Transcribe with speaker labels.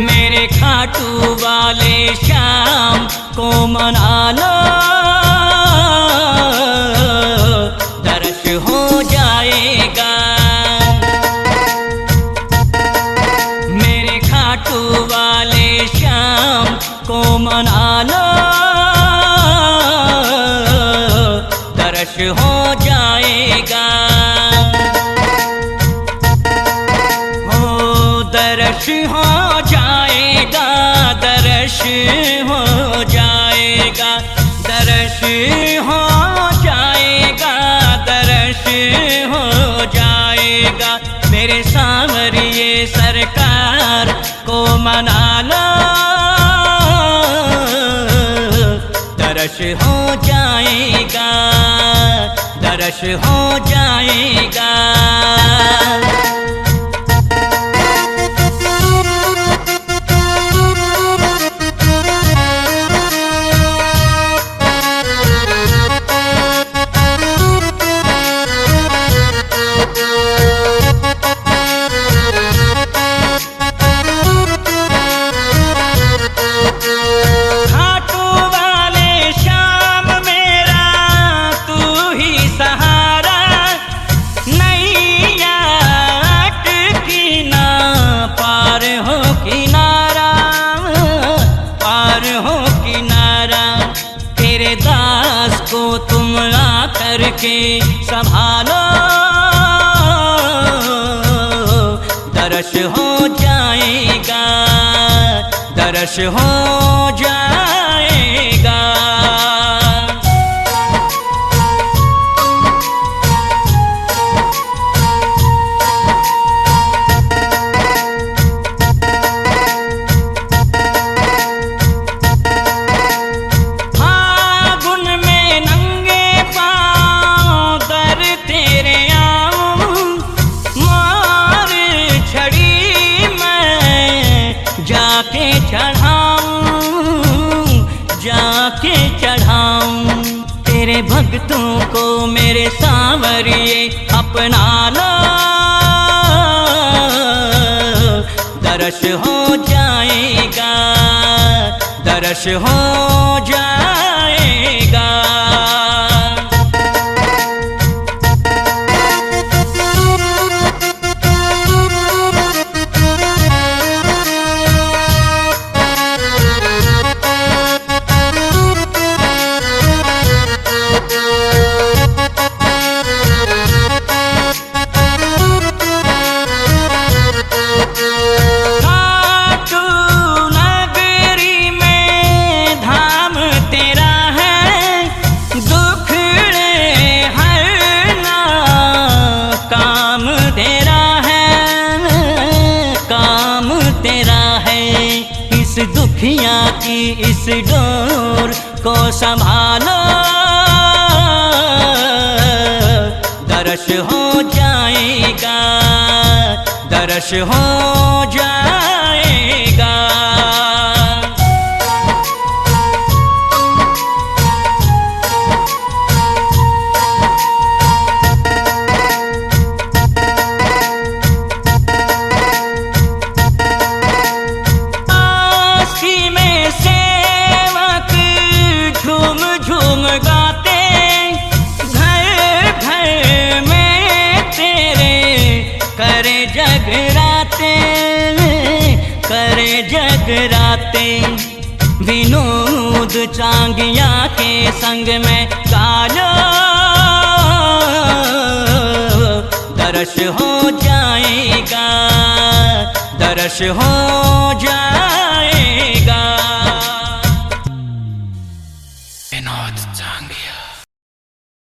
Speaker 1: मेरे खाटू वाले श्याम को मना लो, दर्श हो जाएगा। मेरे खाटू वाले श्याम को मना लो, दर्श हो जाएगा। दर्श हो जाएगा, दर्श हो जाएगा, दर्श हो जाएगा, दर्श हो जाएगा। मेरे सांवरिये सरकार को मना लो, दर्श हो जाएगा, दर्श हो जाएगा। दास को तुम आकर के संभालो, दर्श हो जाएगा, दर्श हो जाएगा। जाके चढ़ाऊं तेरे भक्तों को मेरे सांवरिये अपना लो, दर्श हो जाएगा, दर्श हो जाएगा। दुखिया की इस डोर को संभालो, दर्श हो जाएगा, दर्श हो जाएगा। करे जगराते विनोद चांगिया के संग में गालो, दर्श हो जाएगा, दर्श हो जाएगा। विनोद।